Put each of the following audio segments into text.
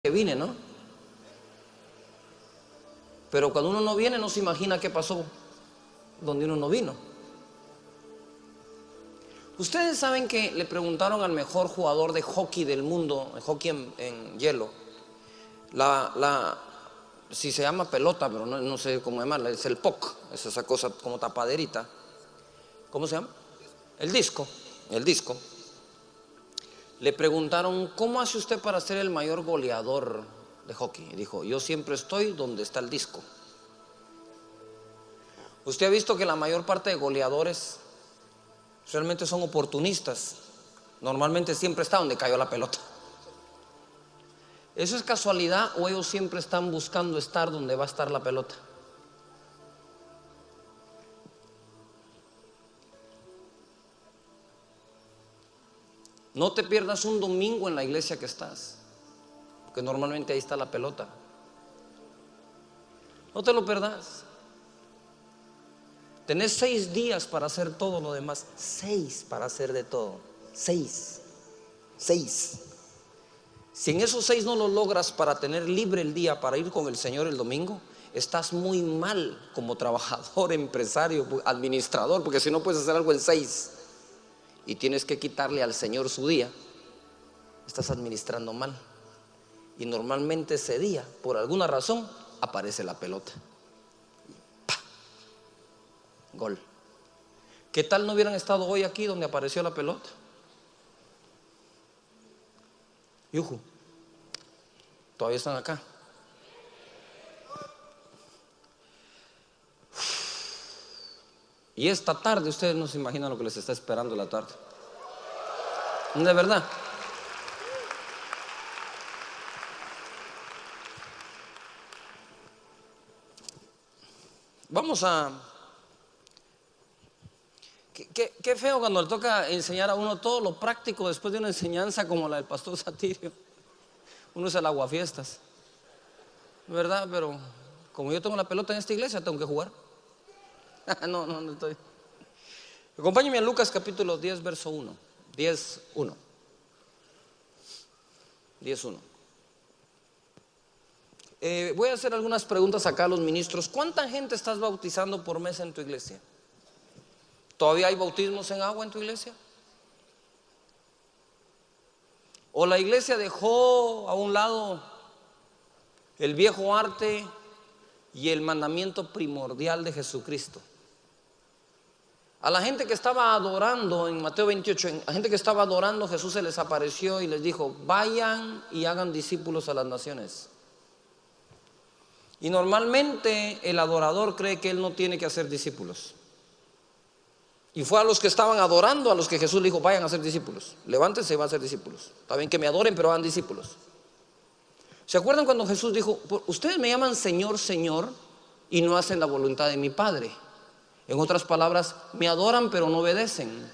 que vine, ¿no? Pero cuando uno no viene no se imagina qué pasó donde uno no vino. Ustedes saben que le preguntaron al mejor jugador de hockey del mundo, el hockey en hielo, si se llama pelota, pero no sé cómo llamarla, es el puck, es esa cosa como tapaderita. ¿Cómo se llama? El disco. Le preguntaron, ¿cómo hace usted para ser el mayor goleador de hockey? Y dijo, yo siempre estoy donde está el disco. Usted ha visto que la mayor parte de goleadores realmente son oportunistas. Normalmente siempre está donde cayó la pelota. ¿Eso es casualidad o ellos siempre están buscando estar donde va a estar la pelota? No te pierdas un domingo en la iglesia que estás, porque normalmente ahí está la pelota. No te lo perdas. Tenés 6 días para hacer todo lo demás. 6 para hacer de todo. 6. Si en esos 6 no lo logras para tener libre el día para ir con el Señor el domingo, estás muy mal como trabajador, empresario, administrador, porque si no puedes hacer algo en 6 y tienes que quitarle al Señor su día, estás administrando mal. Y normalmente ese día, por alguna razón, aparece la pelota. ¡Pah! Gol. ¿Qué tal no hubieran estado hoy aquí donde apareció la pelota? Yuju, todavía están acá. Y esta tarde, ustedes no se imaginan lo que les está esperando la tarde. De verdad. Vamos a... Qué feo cuando le toca enseñar a uno todo lo práctico después de una enseñanza como la del pastor Satirio. Uno es el aguafiestas, ¿verdad? Pero como yo tengo la pelota en esta iglesia, tengo que jugar. No estoy. Acompáñenme a Lucas capítulo 10, verso 1. 10:1. Voy a hacer algunas preguntas acá a los ministros. ¿Cuánta gente estás bautizando por mes en tu iglesia? ¿Todavía hay bautismos en agua en tu iglesia? ¿O la iglesia dejó a un lado el viejo arte y el mandamiento primordial de Jesucristo? A la gente que estaba adorando en Mateo 28, a la gente que estaba adorando, Jesús se les apareció y les dijo, vayan y hagan discípulos a las naciones. Y normalmente el adorador cree que él no tiene que hacer discípulos. Y fue a los que estaban adorando a los que Jesús le dijo, vayan a hacer discípulos. Levántense y van a hacer discípulos. Está bien que me adoren, pero hagan discípulos. ¿Se acuerdan cuando Jesús dijo, ustedes me llaman Señor, Señor, y no hacen la voluntad de mi Padre? En otras palabras, me adoran pero no obedecen.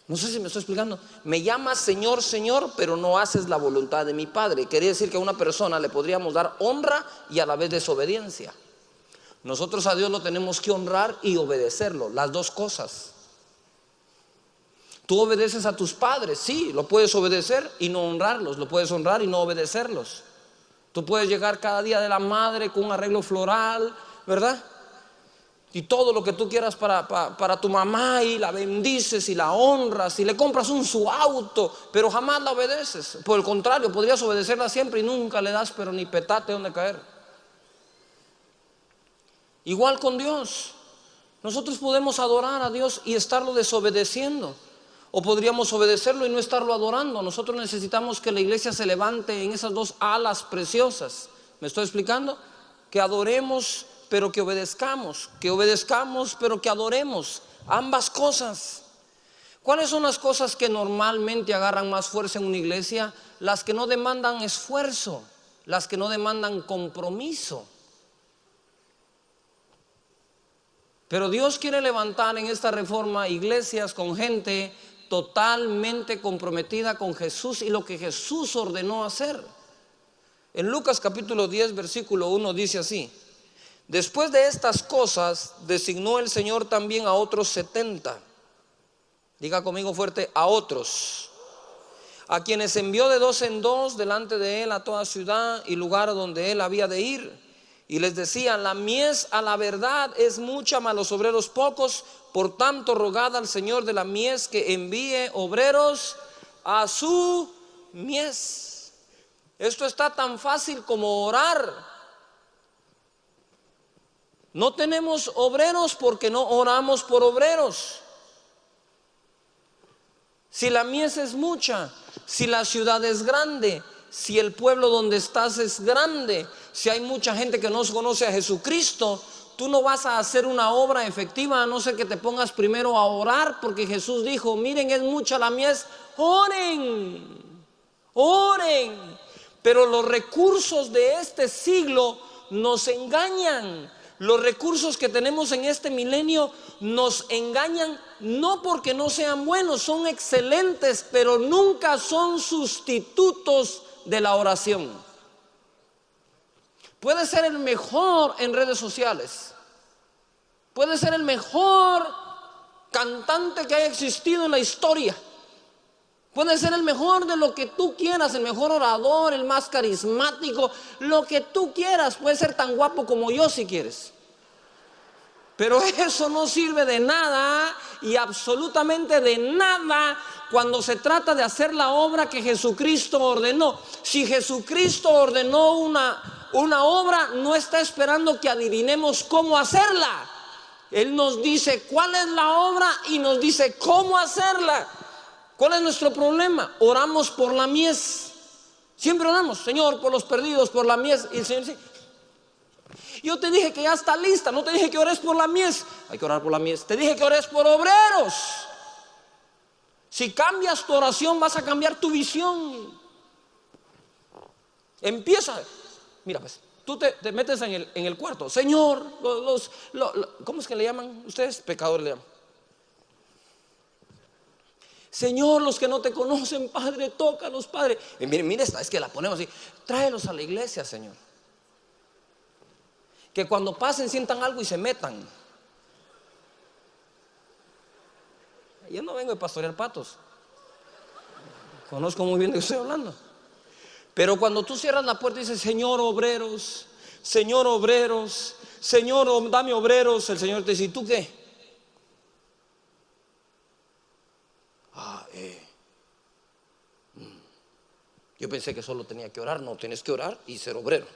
No sé si me estoy explicando. Me llamas Señor, Señor, pero no haces la voluntad de mi Padre. Quería decir que a una persona le podríamos dar honra y a la vez desobediencia. Nosotros a Dios lo tenemos que honrar y obedecerlo, las dos cosas. Tú obedeces a tus padres, sí, lo puedes obedecer y no honrarlos, lo puedes honrar y no obedecerlos. Tú puedes llegar cada día de la madre con un arreglo floral, ¿verdad? Y todo lo que tú quieras para tu mamá, y la bendices y la honras y le compras su auto, pero jamás la obedeces. Por el contrario, podrías obedecerla siempre y nunca le das pero ni petate donde caer. Igual con Dios. Nosotros podemos adorar a Dios y estarlo desobedeciendo, o podríamos obedecerlo y no estarlo adorando. Nosotros necesitamos que la iglesia se levante en esas dos alas preciosas. ¿Me estoy explicando? Que adoremos pero que obedezcamos pero que adoremos, ambas cosas. ¿Cuáles son las cosas que normalmente agarran más fuerza en una iglesia? Las que no demandan esfuerzo, las que no demandan compromiso. Pero Dios quiere levantar en esta reforma iglesias con gente totalmente comprometida con Jesús y lo que Jesús ordenó hacer. En Lucas capítulo 10, versículo 1 dice así: después de estas cosas designó el Señor también a otros 70. Diga conmigo fuerte, a otros. a quienes envió de dos en dos delante de él a toda ciudad y lugar donde él había de ir. Y les decía: la mies a la verdad es mucha, mas los obreros pocos. Por tanto, rogad al Señor de la mies que envíe obreros a su mies. Esto está tan fácil como orar. No tenemos obreros porque no oramos por obreros. Si la mies es mucha, si la ciudad es grande, si el pueblo donde estás es grande, si hay mucha gente que no conoce a Jesucristo, tú no vas a hacer una obra efectiva a no ser que te pongas primero a orar, porque Jesús dijo: miren, es mucha la mies, oren, oren. Pero los recursos de este siglo nos engañan. Los recursos que tenemos en este milenio nos engañan, no porque no sean buenos, son excelentes, pero nunca son sustitutos de la oración. Puede ser el mejor en redes sociales, puede ser el mejor cantante que haya existido en la historia, puede ser el mejor de lo que tú quieras, el mejor orador, el más carismático, lo que tú quieras. Puede ser tan guapo como yo si quieres, pero eso no sirve de nada y absolutamente de nada cuando se trata de hacer la obra que Jesucristo ordenó. Si Jesucristo ordenó una obra, no está esperando que adivinemos cómo hacerla. Él nos dice cuál es la obra y nos dice cómo hacerla. ¿Cuál es nuestro problema? Oramos por la mies. Siempre oramos: Señor, por los perdidos, por la mies. Y el Señor dice: yo te dije que ya está lista, no te dije que ores por la mies. Hay que orar por la mies. Te dije que ores por obreros. Si cambias tu oración, vas a cambiar tu visión. Empieza. Mira, pues, tú te metes en el cuarto. Señor, ¿cómo es que le llaman ustedes? Pecadores le llaman. Señor, los que no te conocen, Padre, tócalos, Padre. Y mire esta, es que la ponemos así: tráelos a la iglesia, Señor. Que cuando pasen sientan algo y se metan. Yo no vengo de pastorear patos, conozco muy bien de qué estoy hablando. Pero cuando tú cierras la puerta y dices: Señor, obreros, Señor, obreros, Señor, dame obreros, el Señor te dice: ¿y tú qué? Yo pensé que solo tenía que orar. No, tienes que orar y ser obrero.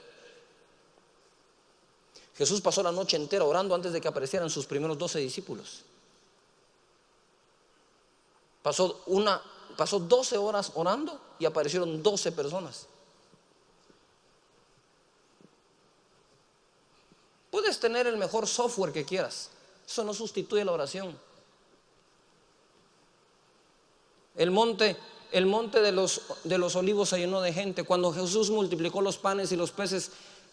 Jesús pasó la noche entera orando antes de que aparecieran sus primeros 12 discípulos. Pasó 12 horas orando y aparecieron 12 personas. Puedes tener el mejor software que quieras, eso no sustituye la oración. El monte de los olivos se llenó de gente. Cuando Jesús multiplicó los panes y los peces,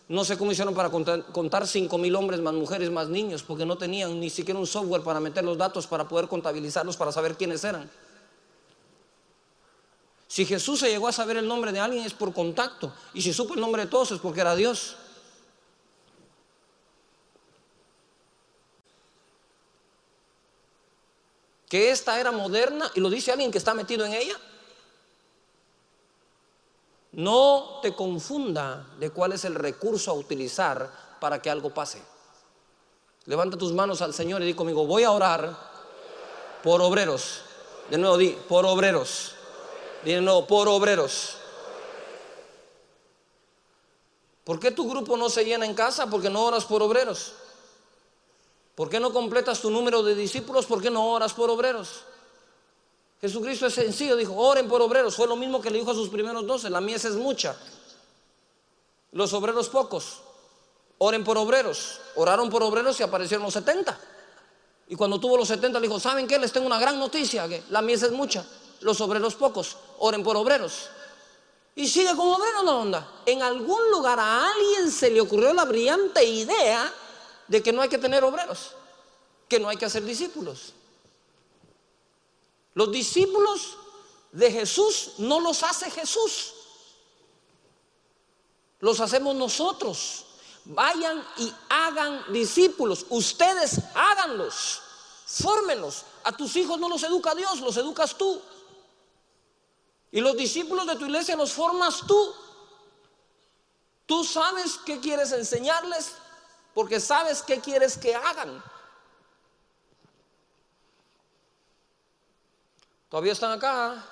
no sé cómo hicieron para contar 5,000 hombres, más mujeres, más niños, porque no tenían ni siquiera un software para meter los datos, para poder contabilizarlos, para saber quiénes eran. Si Jesús se llegó a saber el nombre de alguien, es por contacto. Y si supo el nombre de todos, es porque era Dios. Que esta era moderna, y lo dice alguien que está metido en ella. No te confunda de cuál es el recurso a utilizar para que algo pase. Levanta tus manos al Señor y di conmigo: voy a orar por obreros. De nuevo di: por obreros. Di de nuevo: por obreros. ¿Por qué tu grupo no se llena en casa? Porque no oras por obreros. ¿Por qué no completas tu número de discípulos? ¿Por qué no oras por obreros? Jesucristo es sencillo, dijo: oren por obreros. Fue lo mismo que le dijo a sus primeros 12: la mies es mucha, los obreros pocos. Oren por obreros. Oraron por obreros y aparecieron los 70. Y cuando tuvo los 70 le dijo: ¿saben qué? Les tengo una gran noticia, que la mies es mucha, los obreros pocos. Oren por obreros. Y sigue con obreros la onda. En algún lugar a alguien se le ocurrió la brillante idea de que no hay que tener obreros, que no hay que hacer discípulos. Los discípulos de Jesús no los hace Jesús, los hacemos nosotros. Vayan y hagan discípulos. Ustedes háganlos, fórmenlos. A tus hijos no los educa Dios, los educas tú. Y los discípulos de tu iglesia los formas tú. Tú sabes qué quieres enseñarles porque sabes qué quieres que hagan. ¿Todavía están acá?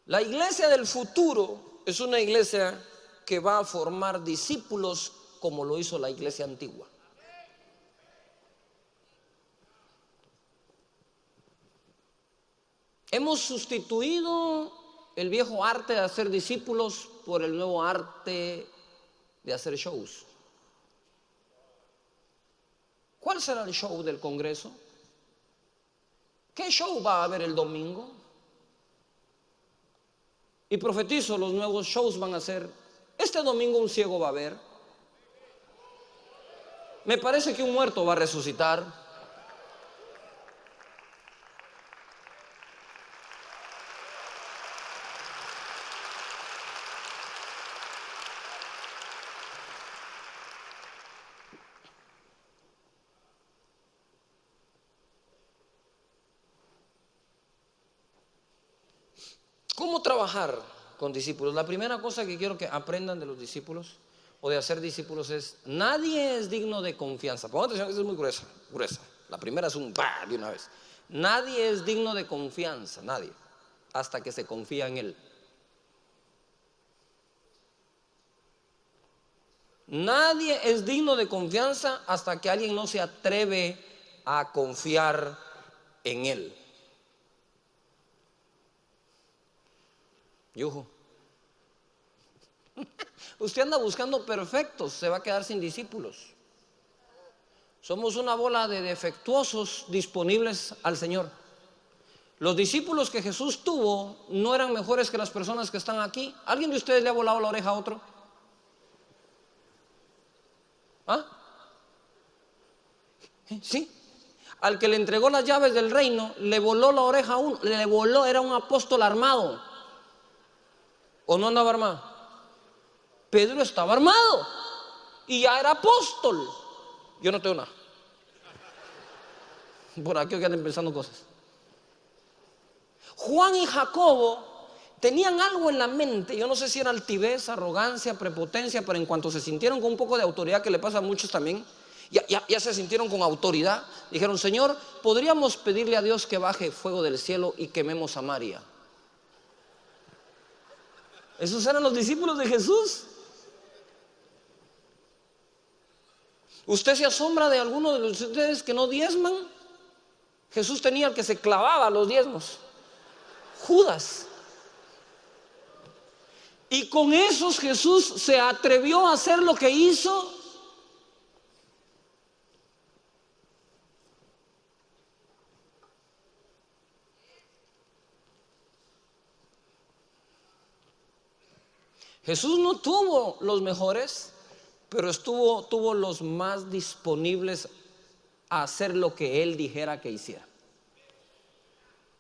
La iglesia del futuro es una iglesia que va a formar discípulos como lo hizo la iglesia antigua. Hemos sustituido el viejo arte de hacer discípulos por el nuevo arte de hacer shows. ¿Cuál será el show del Congreso? ¿Qué show va a haber el domingo? Y profetizo, los nuevos shows van a ser, este domingo un ciego va a ver. Me parece que un muerto va a resucitar. ¿Cómo trabajar con discípulos? La primera cosa que quiero que aprendan de los discípulos o de hacer discípulos es: nadie es digno de confianza. Pongan atención, esta es muy gruesa. La primera es un ¡bah! De una vez. Nadie es digno de confianza, nadie, hasta que se confía en Él. Nadie es digno de confianza hasta que alguien no se atreve a confiar en Él. Yujo. Usted anda buscando perfectos, se va a quedar sin discípulos. Somos una bola de defectuosos disponibles al Señor. Los discípulos que Jesús tuvo no eran mejores que las personas que están aquí. ¿Alguien de ustedes le ha volado la oreja a otro? ¿Ah? ¿Sí? Al que le entregó las llaves del reino, le voló la oreja a uno, le voló, era un apóstol armado. ¿O no andaba armado? Pedro estaba armado y ya era apóstol. Yo no tengo nada. Por aquí que anden pensando cosas. Juan y Jacobo tenían algo en la mente. Yo no sé si era altivez, arrogancia, prepotencia, pero en cuanto se sintieron con un poco de autoridad, que le pasa a muchos también, ya se sintieron con autoridad. Dijeron: Señor, ¿podríamos pedirle a Dios que baje fuego del cielo y quememos a Samaria? Esos eran los discípulos de Jesús. ¿Usted se asombra de alguno de ustedes que no diezman? Jesús tenía al que se clavaba los diezmos, Judas. Y con esos Jesús se atrevió a hacer lo que hizo. Jesús no tuvo los mejores, pero tuvo los más disponibles a hacer lo que Él dijera que hiciera.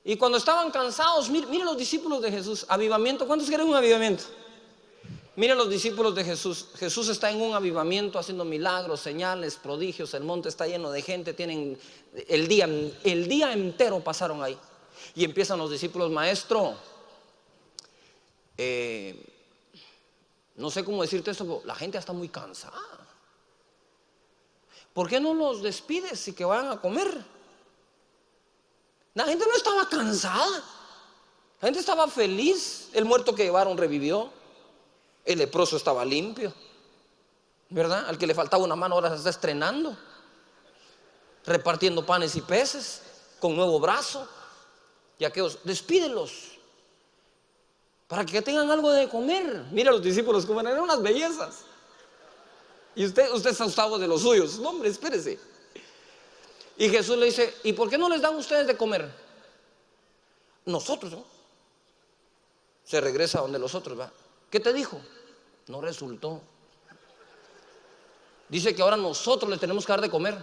Y cuando estaban cansados, miren los discípulos de Jesús. Avivamiento, ¿cuántos quieren un avivamiento? Miren los discípulos de Jesús. Jesús está en un avivamiento haciendo milagros, señales, prodigios. El monte está lleno de gente. Tienen el día entero pasaron ahí. Y empiezan los discípulos: maestro, no sé cómo decirte esto, pero la gente está muy cansada. ¿Por qué no los despides y que vayan a comer? La gente no estaba cansada, la gente estaba feliz. El muerto que llevaron revivió, el leproso estaba limpio, ¿verdad? Al que le faltaba una mano ahora se está estrenando, repartiendo panes y peces con nuevo brazo. Y aquellos, despídelos para que tengan algo de comer. Mira los discípulos como eran unas bellezas. Y usted está asustado de los suyos. No, hombre, espérese. Y Jesús le dice: ¿y por qué no les dan ustedes de comer? Nosotros, ¿no? Se regresa donde los otros, ¿va? ¿Qué te dijo? No resultó. Dice que ahora nosotros les tenemos que dar de comer.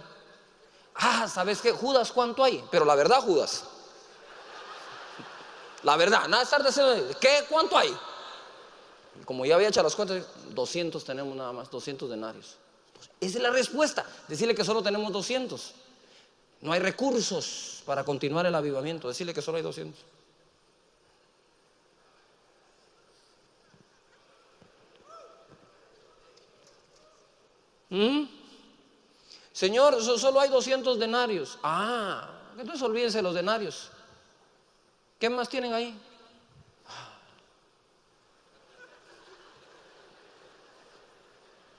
Ah, ¿sabes qué? Judas, ¿cuánto hay? Pero la verdad, Judas, la verdad, nada de estar diciendo, ¿qué? ¿Cuánto hay? Como ya había hecho las cuentas, 200 tenemos nada más, 200 denarios. Esa es la respuesta, decirle que solo tenemos 200. No hay recursos para continuar el avivamiento. Decirle que solo hay 200. Señor, solo hay 200 denarios. Entonces olvídense de los denarios. ¿Qué más tienen ahí?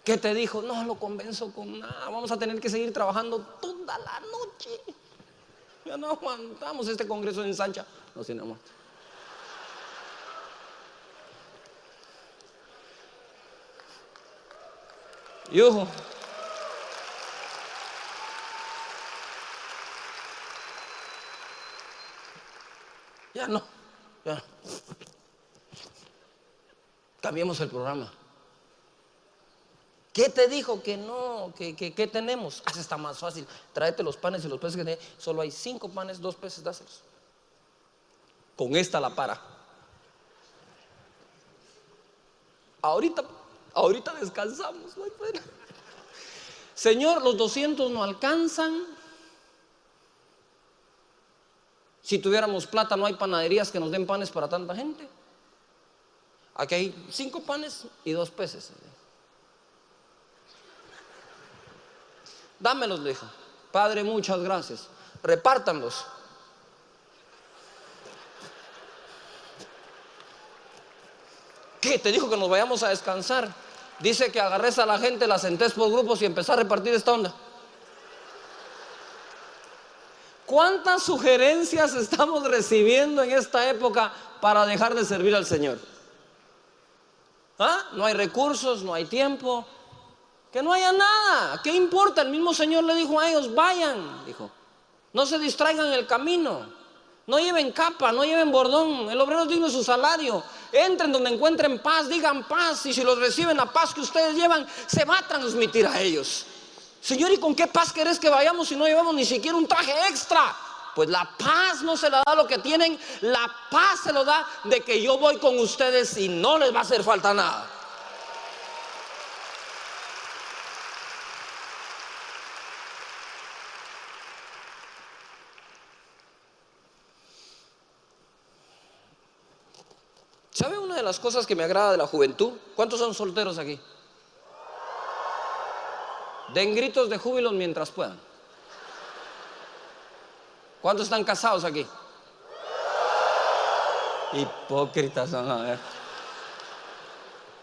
¿Qué te dijo? No lo convenzo con nada. Vamos a tener que seguir trabajando toda la noche. Ya no aguantamos este congreso en Sancha. No, sin amor. Y ojo. Ya no. Cambiemos el programa. ¿Qué te dijo? Que no, que tenemos. Está más fácil. Tráete los panes y los peces que tenés. Solo hay 5 panes, 2 peces, dáselos. Con esta la para. Ahorita descansamos. No hay pena. Señor, los 200 no alcanzan. Si tuviéramos plata, no hay panaderías que nos den panes para tanta gente. Aquí hay 5 panes y 2 peces. Dámelos, le dijo. Padre, muchas gracias. Repártanlos. ¿Qué? Te dijo que nos vayamos a descansar. Dice que agarres a la gente, la sentés por grupos y empezás a repartir esta onda. ¿Cuántas sugerencias estamos recibiendo en esta época para dejar de servir al Señor? No hay recursos, no hay tiempo. Que no haya nada. ¿Qué importa? El mismo Señor le dijo a ellos: vayan, dijo. No se distraigan en el camino. No lleven capa, no lleven bordón. El obrero es digno de su salario. Entren donde encuentren paz, digan paz. Y si los reciben, la paz que ustedes llevan se va a transmitir a ellos. Señor, ¿y con qué paz querés que vayamos si no llevamos ni siquiera un traje extra? Pues la paz no se la da lo que tienen. La paz se lo da de que yo voy con ustedes y no les va a hacer falta nada. ¿Sabe una de las cosas que me agrada de la juventud? ¿Cuántos son solteros aquí? Den gritos de júbilo mientras puedan. ¿Cuántos están casados aquí? Hipócritas son, a ver.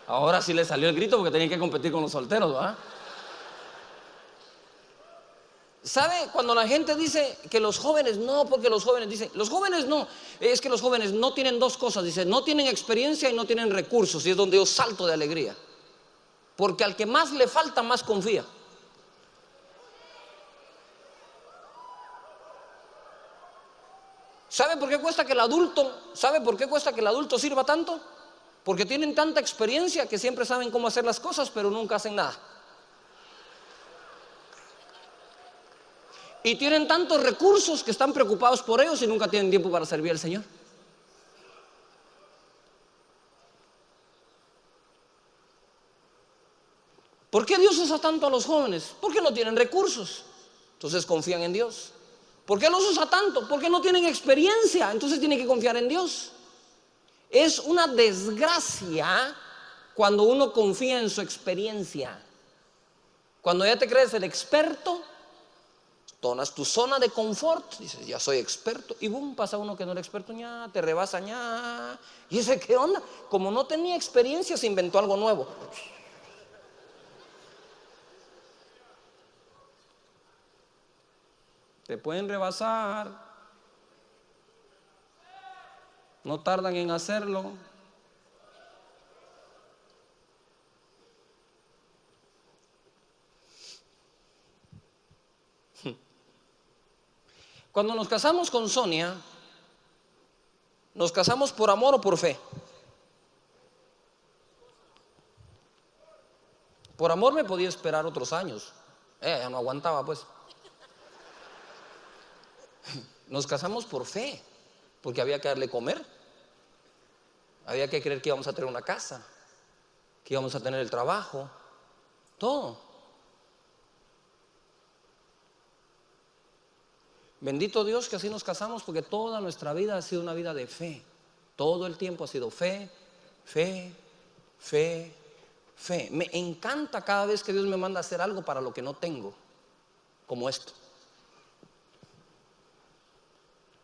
Ahora sí les salió el grito porque tenían que competir con los solteros, ¿verdad? ¿Sabe? Cuando la gente dice que los jóvenes no, porque los jóvenes dicen, los jóvenes no, es que los jóvenes no tienen 2 cosas, dice, no tienen experiencia y no tienen recursos, y es donde yo salto de alegría. Porque al que más le falta, más confía. ¿Sabe por qué cuesta que el adulto sirva tanto? Porque tienen tanta experiencia que siempre saben cómo hacer las cosas, pero nunca hacen nada. Y tienen tantos recursos que están preocupados por ellos y nunca tienen tiempo para servir al Señor. ¿Por qué Dios usa tanto a los jóvenes? Porque no tienen recursos, entonces confían en Dios. ¿Por qué los usa tanto? Porque no tienen experiencia, entonces tienen que confiar en Dios. Es una desgracia cuando uno confía en su experiencia. Cuando ya te crees el experto, tomas tu zona de confort, dices, ya soy experto, y boom, pasa uno que no era experto, ya te rebasa, ya. ¿Y ese qué onda? Como no tenía experiencia, se inventó algo nuevo. Te pueden rebasar, no tardan en hacerlo. Cuando nos casamos con Sonia, ¿nos casamos por amor o por fe? Por amor me podía esperar otros años. Ya no aguantaba, pues. Nos casamos por fe, porque había que darle comer. Había que creer que íbamos a tener una casa, que íbamos a tener el trabajo, todo. Bendito Dios que así nos casamos, porque toda nuestra vida ha sido una vida de fe. Todo el tiempo ha sido fe, fe, fe, fe. Me encanta cada vez que Dios me manda a hacer algo para lo que no tengo, como esto.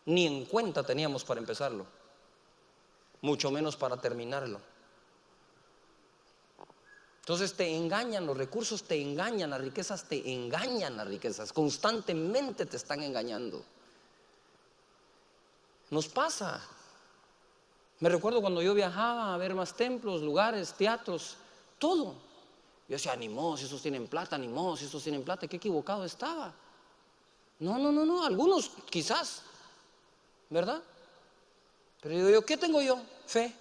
Ni en cuenta teníamos para empezarlo, mucho menos para terminarlo. Entonces te engañan, los recursos te engañan, las riquezas te engañan, las riquezas constantemente te están engañando. Nos pasa. Me recuerdo cuando yo viajaba a ver más templos, lugares, teatros, todo. Yo decía, ni modo, si esos tienen plata, ni modo, si esos tienen plata, qué equivocado estaba. No, algunos quizás, ¿verdad? Pero digo yo, ¿qué tengo yo? Fe.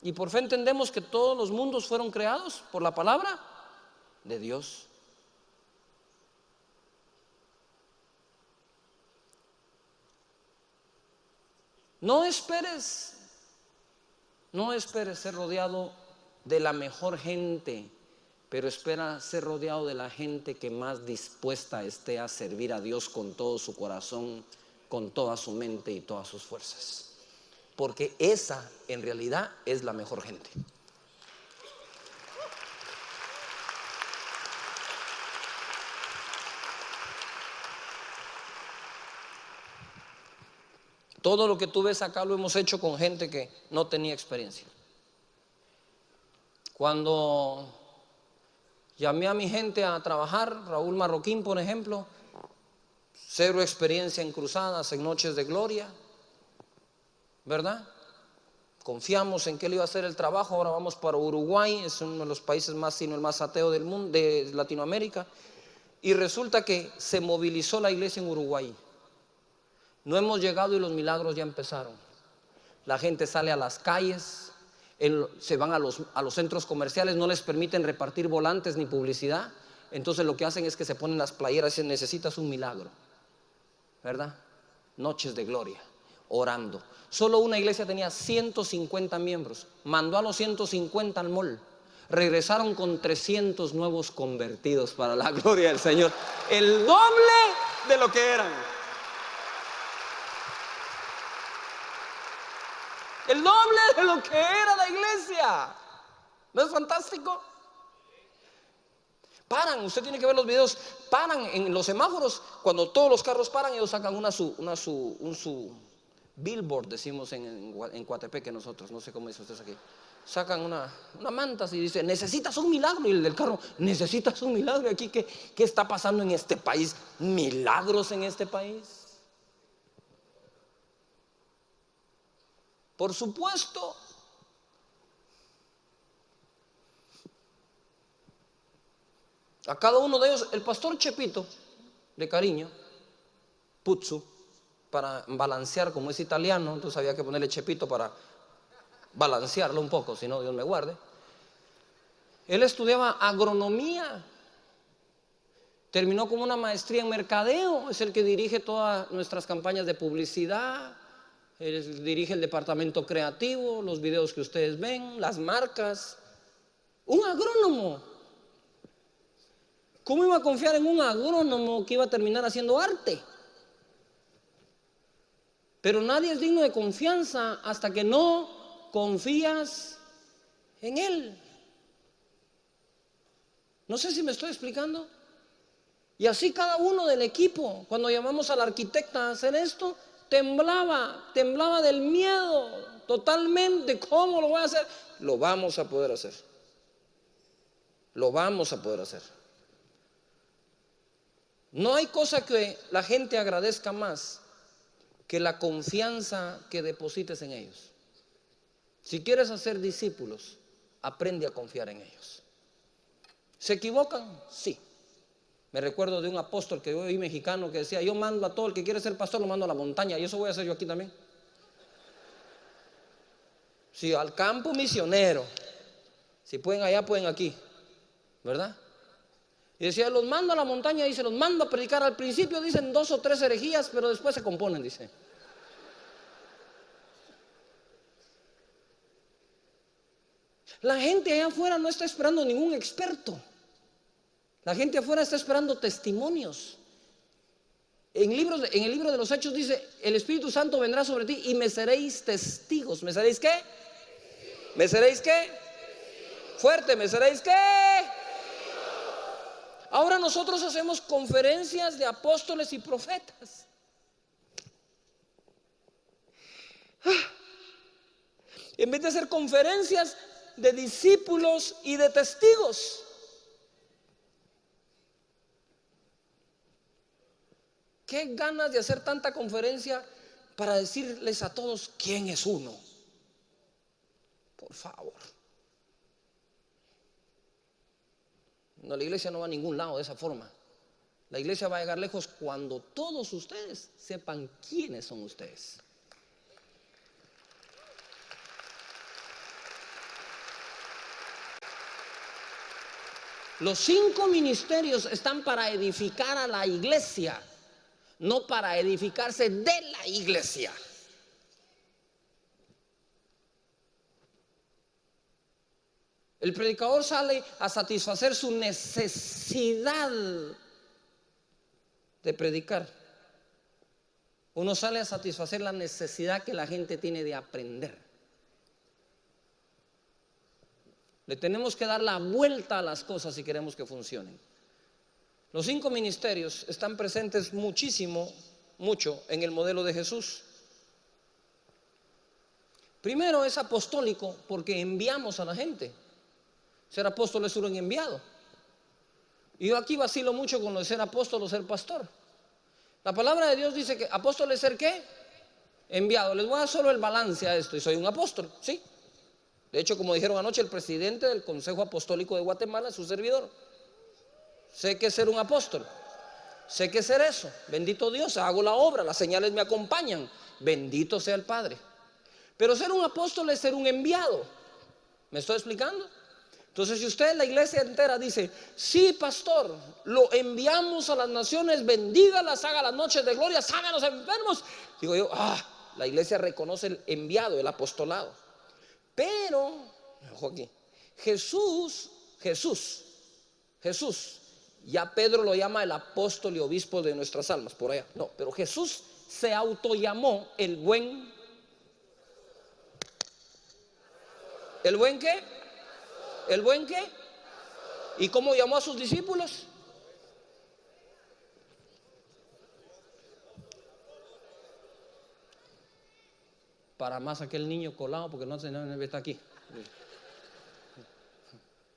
Y por fe entendemos que todos los mundos fueron creados por la palabra de Dios. No esperes ser rodeado de la mejor gente, pero espera ser rodeado de la gente que más dispuesta esté a servir a Dios con todo su corazón, con toda su mente y todas sus fuerzas. Porque esa en realidad es la mejor gente. Todo lo que tú ves acá lo hemos hecho con gente que no tenía experiencia. Cuando llamé a mi gente a trabajar, Raúl Marroquín, por ejemplo, 0 experiencia en cruzadas, en noches de gloria, ¿verdad? Confiamos en que él iba a hacer el trabajo. Ahora vamos para Uruguay, es uno de los países más, sino el más ateo del mundo, de Latinoamérica. Y resulta que se movilizó la iglesia en Uruguay. No hemos llegado y los milagros ya empezaron. La gente sale a las calles, se van a los centros comerciales, no les permiten repartir volantes ni publicidad. Entonces lo que hacen es que se ponen las playeras y dicen, necesitas un milagro, ¿verdad? Noches de gloria, orando. Solo una iglesia tenía 150 miembros. Mandó a los 150 al mall. Regresaron con 300 nuevos convertidos para la gloria del Señor. El doble de lo que eran. El doble de lo que era la iglesia. ¿No es fantástico? Paran, usted tiene que ver los videos. Paran en los semáforos. Cuando todos los carros paran, ellos sacan un billboard, decimos en Coatepeque nosotros, no sé cómo dicen ustedes aquí. Sacan una manta y dice, necesitas un milagro. Y el del carro, necesitas un milagro. Aquí, ¿qué está pasando en este país? ¿Milagros en este país? Por supuesto. A cada uno de ellos, el pastor Chepito, de cariño, Puzzu, para balancear, como es italiano, entonces había que ponerle Chepito para balancearlo un poco, si no, Dios me guarde. Él estudiaba agronomía, terminó con una maestría en mercadeo, es el que dirige todas nuestras campañas de publicidad. Él dirige el departamento creativo, los videos que ustedes ven, las marcas. Un agrónomo. ¿Cómo iba a confiar en un agrónomo que iba a terminar haciendo arte? Pero nadie es digno de confianza hasta que no confías en él. No sé si me estoy explicando. Y así cada uno del equipo, cuando llamamos al arquitecta a hacer esto, temblaba del miedo totalmente. ¿Cómo lo voy a hacer? Lo vamos a poder hacer. Lo vamos a poder hacer. No hay cosa que la gente agradezca más que la confianza que deposites en ellos. Si quieres hacer discípulos, aprende a confiar en ellos. ¿Se equivocan? Sí. Me recuerdo de un apóstol que yo oí mexicano que decía, yo mando a todo el que quiere ser pastor, lo mando a la montaña, y eso voy a hacer yo aquí también. Sí, al campo misionero. Si pueden allá, pueden aquí, ¿verdad? Y decía, los mando a la montaña, dice, los mando a predicar. Al principio dicen 2 o 3 herejías, pero después se componen, dice. La gente allá afuera no está esperando ningún experto. La gente afuera está esperando testimonios. En el libro de los Hechos dice: el Espíritu Santo vendrá sobre ti y me seréis testigos. ¿Me seréis qué? ¿Me seréis qué? Fuerte, ¿me seréis qué? Ahora nosotros hacemos conferencias de apóstoles y profetas. En vez de hacer conferencias de discípulos y de testigos. Qué ganas de hacer tanta conferencia para decirles a todos quién es uno. Por favor. No, la iglesia no va a ningún lado de esa forma. La iglesia va a llegar lejos cuando todos ustedes sepan quiénes son ustedes. Los 5 ministerios están para edificar a la iglesia, no para edificarse de la iglesia. El predicador sale a satisfacer su necesidad de predicar. Uno sale a satisfacer la necesidad que la gente tiene de aprender. Le tenemos que dar la vuelta a las cosas si queremos que funcionen. Los 5 ministerios están presentes mucho en el modelo de Jesús. Primero es apostólico porque enviamos a la gente. Ser apóstol es un enviado. Y yo aquí vacilo mucho con lo de ser apóstol o ser pastor. La palabra de Dios dice que apóstol es ser ¿qué? Enviado. Les voy a dar solo el balance a esto. Y soy un apóstol, ¿sí? De hecho, como dijeron anoche, el presidente del Consejo Apostólico de Guatemala es su servidor. Sé que es ser un apóstol. Sé que es ser eso. Bendito Dios, hago la obra, las señales me acompañan. Bendito sea el Padre. Pero ser un apóstol es ser un enviado. ¿Me estoy explicando? Entonces, si usted, la iglesia entera, dice: sí, pastor, lo enviamos a las naciones, bendígalas, haga las noches de gloria, sana a los enfermos. Digo yo, la iglesia reconoce el enviado, el apostolado. Pero, ojo aquí, Jesús, ya Pedro lo llama el apóstol y obispo de nuestras almas, por allá. No, pero Jesús se autollamó ¿el buen qué? ¿El buen qué? ¿Y cómo llamó a sus discípulos? Para más aquel niño colado, porque no está aquí.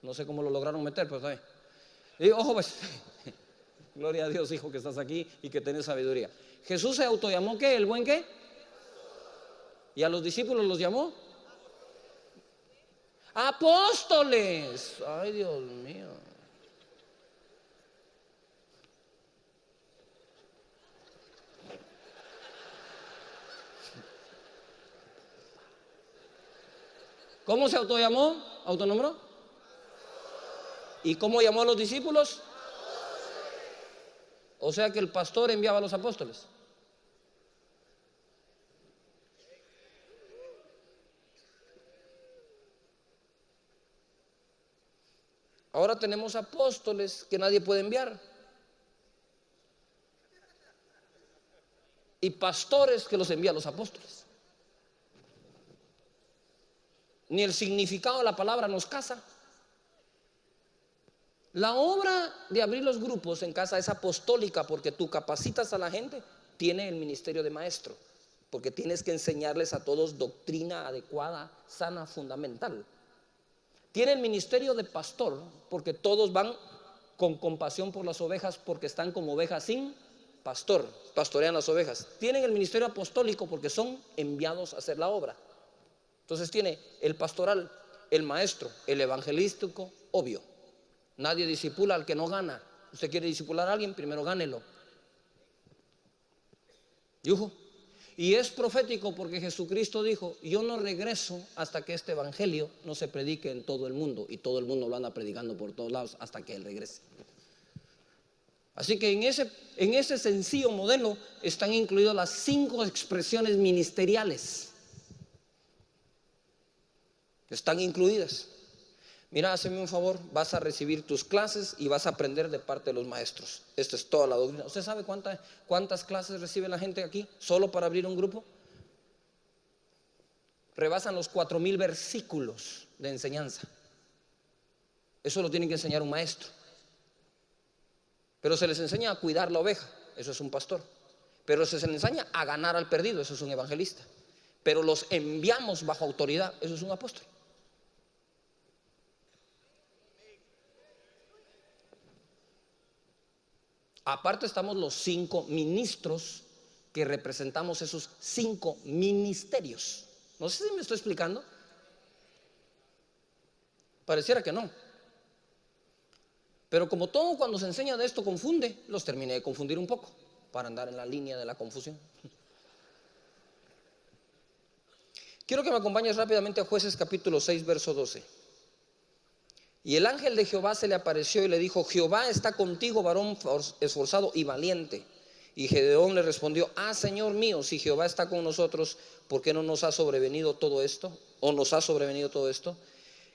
No sé cómo lo lograron meter, pero está bien. Y ojo pues, gloria a Dios, hijo, que estás aquí y que tenés sabiduría. Jesús se autollamó ¿qué? ¿El buen qué? ¿Y a los discípulos los llamó? Apóstoles. Ay, Dios mío. ¿Cómo se autollamó? ¿Autonombró? ¿Y cómo llamó a los discípulos? O sea que el pastor enviaba a los apóstoles. Ahora tenemos apóstoles que nadie puede enviar. Y pastores que los envían los apóstoles. Ni el significado de la palabra nos casa. La obra de abrir los grupos en casa es apostólica porque tú capacitas a la gente, tiene el ministerio de maestro, porque tienes que enseñarles a todos doctrina adecuada, sana, fundamental. Tiene el ministerio de pastor porque todos van con compasión por las ovejas porque están como ovejas sin pastor, pastorean las ovejas. Tienen el ministerio apostólico porque son enviados a hacer la obra. Entonces tiene el pastoral, el maestro, el evangelístico, obvio. Nadie discipula al que no gana. Usted quiere discipular a alguien, primero gánelo. Y es profético porque Jesucristo dijo: yo no regreso hasta que este evangelio no se predique en todo el mundo. Y todo el mundo lo anda predicando por todos lados hasta que Él regrese. Así que en ese sencillo modelo están incluidas las 5 expresiones ministeriales. Están incluidas. Mira, hazme un favor, vas a recibir tus clases y vas a aprender de parte de los maestros. Esto es toda la doctrina. ¿Usted sabe cuántas clases recibe la gente aquí solo para abrir un grupo? Rebasan los 4,000 versículos de enseñanza. Eso lo tiene que enseñar un maestro. Pero se les enseña a cuidar la oveja, eso es un pastor. Pero se les enseña a ganar al perdido, eso es un evangelista. Pero los enviamos bajo autoridad, eso es un apóstol. Aparte estamos los 5 ministros que representamos esos 5 ministerios. No sé si me estoy explicando. Pareciera que no. Pero como todo cuando se enseña de esto confunde, los terminé de confundir un poco para andar en la línea de la confusión. Quiero que me acompañes rápidamente a Jueces capítulo 6, verso 12. Y el ángel de Jehová se le apareció y le dijo: Jehová está contigo, varón esforzado y valiente. Y Gedeón le respondió: Señor mío, si Jehová está con nosotros, ¿por qué no nos ha sobrevenido todo esto? ¿O nos ha sobrevenido todo esto?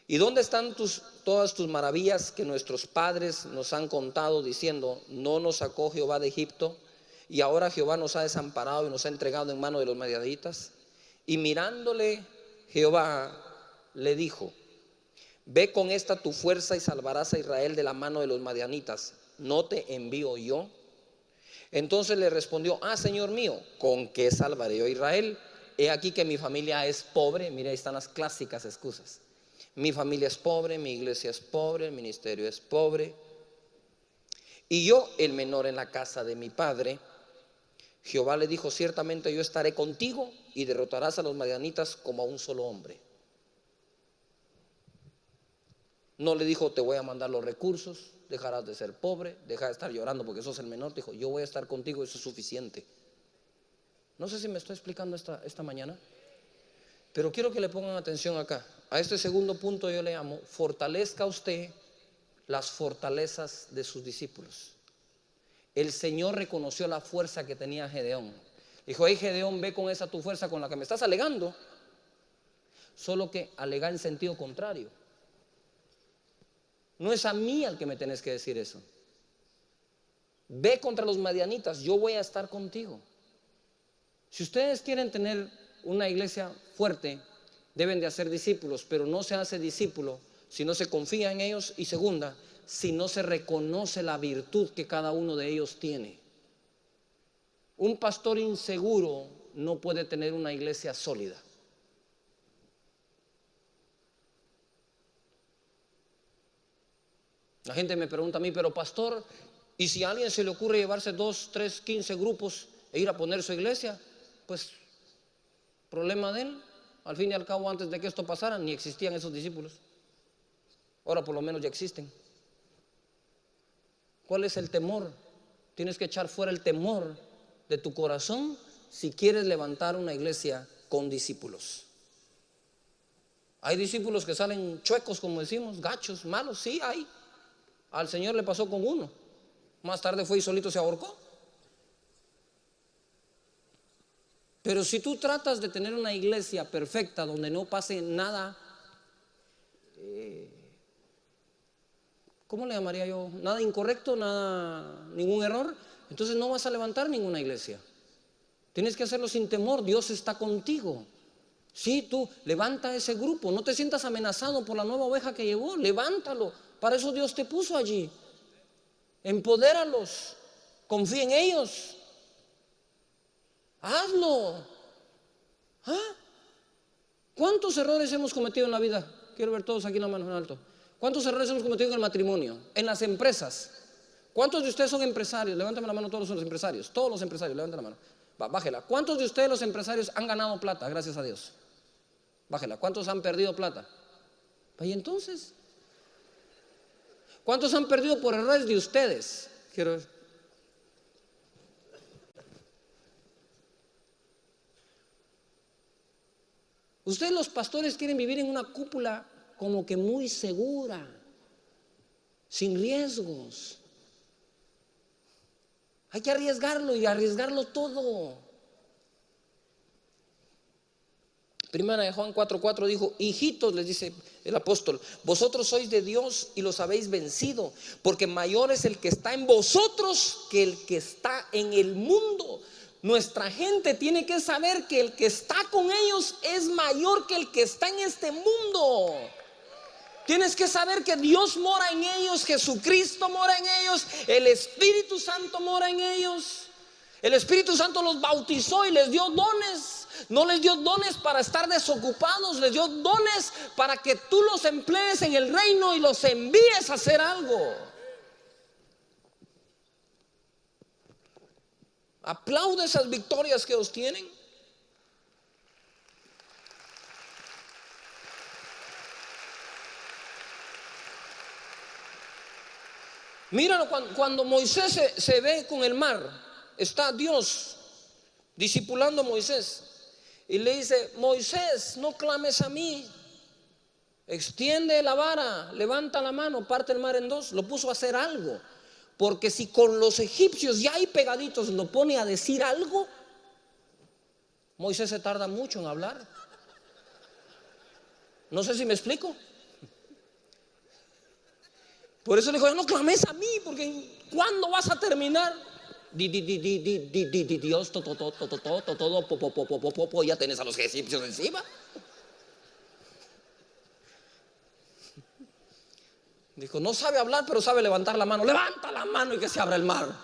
¿Y dónde están todas tus maravillas que nuestros padres nos han contado, diciendo: no nos sacó Jehová de Egipto, y ahora Jehová nos ha desamparado y nos ha entregado en mano de los madianitas? Y mirándole Jehová le dijo: ve con esta tu fuerza y salvarás a Israel de la mano de los madianitas. ¿No te envío yo? Entonces le respondió: Señor mío, ¿con qué salvaré yo a Israel? He aquí que mi familia es pobre. Mira, ahí están las clásicas excusas. Mi familia es pobre, mi iglesia es pobre, el ministerio es pobre, y yo el menor en la casa de mi padre. Jehová le dijo: ciertamente yo estaré contigo y derrotarás a los madianitas como a un solo hombre. No le dijo: te voy a mandar los recursos, dejarás de ser pobre, deja de estar llorando porque sos el menor. Dijo: yo voy a estar contigo, eso es suficiente. No sé si me estoy explicando esta mañana, pero quiero que le pongan atención acá. A este segundo punto yo le llamo: fortalezca usted las fortalezas de sus discípulos. El Señor reconoció la fuerza que tenía Gedeón. Dijo: hey Gedeón, ve con esa tu fuerza con la que me estás alegando, solo que alega en sentido contrario. No es a mí al que me tenés que decir eso. Ve contra los madianitas, yo voy a estar contigo. Si ustedes quieren tener una iglesia fuerte, deben de hacer discípulos, pero no se hace discípulo si no se confía en ellos, y segunda, si no se reconoce la virtud que cada uno de ellos tiene. Un pastor inseguro no puede tener una iglesia sólida. La gente me pregunta a mí: pero pastor, ¿y si a alguien se le ocurre llevarse 2, 3, 15 grupos e ir a poner su iglesia? Pues problema de él. Al fin y al cabo, antes de que esto pasara, ni existían esos discípulos. Ahora por lo menos ya existen. ¿Cuál es el temor? Tienes que echar fuera el temor de tu corazón si quieres levantar una iglesia con discípulos. Hay discípulos que salen chuecos, como decimos, gachos, malos, sí hay. Al Señor le pasó con uno. Más tarde fue y solito se ahorcó. Pero si tú tratas de tener una iglesia perfecta donde no pase nada, ¿cómo le llamaría yo? Nada incorrecto, nada, ningún error, entonces no vas a levantar ninguna iglesia. Tienes que hacerlo sin temor. Dios está contigo. Sí, tú levanta ese grupo, no te sientas amenazado por la nueva oveja que llegó, levántalo. Para eso Dios te puso allí. Empodéralos, confía en ellos, hazlo. ¿Cuántos errores hemos cometido en la vida? Quiero ver todos aquí la mano en alto. ¿Cuántos errores hemos cometido en el matrimonio, en las empresas? ¿Cuántos de ustedes son empresarios? Levántame la mano todos los empresarios. Todos los empresarios, levanten la mano. Bájela. ¿Cuántos de ustedes los empresarios han ganado plata? Gracias a Dios. Bájela. ¿Cuántos han perdido plata? Y entonces, ¿cuántos han perdido por errores de ustedes? Quiero ver. Ustedes los pastores quieren vivir en una cúpula como que muy segura, sin riesgos. Hay que arriesgarlo y arriesgarlo todo. Primera de Juan 4:4 dijo: hijitos, les dice el apóstol, vosotros sois de Dios y los habéis vencido, porque mayor es el que está en vosotros que el que está en el mundo. Nuestra gente tiene que saber que el que está con ellos es mayor que el que está en este mundo. Tienes que saber que Dios mora en ellos, Jesucristo mora en ellos, el Espíritu Santo mora en ellos. El Espíritu Santo los bautizó y les dio dones. No les dio dones para estar desocupados, les dio dones para que tú los emplees en el reino y los envíes a hacer algo. Aplaude esas victorias que ellos tienen. Míralo, cuando Moisés se ve con el mar, está Dios discipulando a Moisés y le dice: Moisés, no clames a mí, extiende la vara, levanta la mano, parte el mar en dos. Lo puso a hacer algo, porque si con los egipcios ya hay pegaditos lo pone a decir algo, Moisés se tarda mucho en hablar. No sé si me explico. Por eso le dijo: no clames a mí, porque ¿cuándo vas a terminar? Dios, todo, ya tenés a los egipcios encima. Dijo: no sabe hablar, pero sabe levantar la mano. Levanta la mano y que se abra el mar.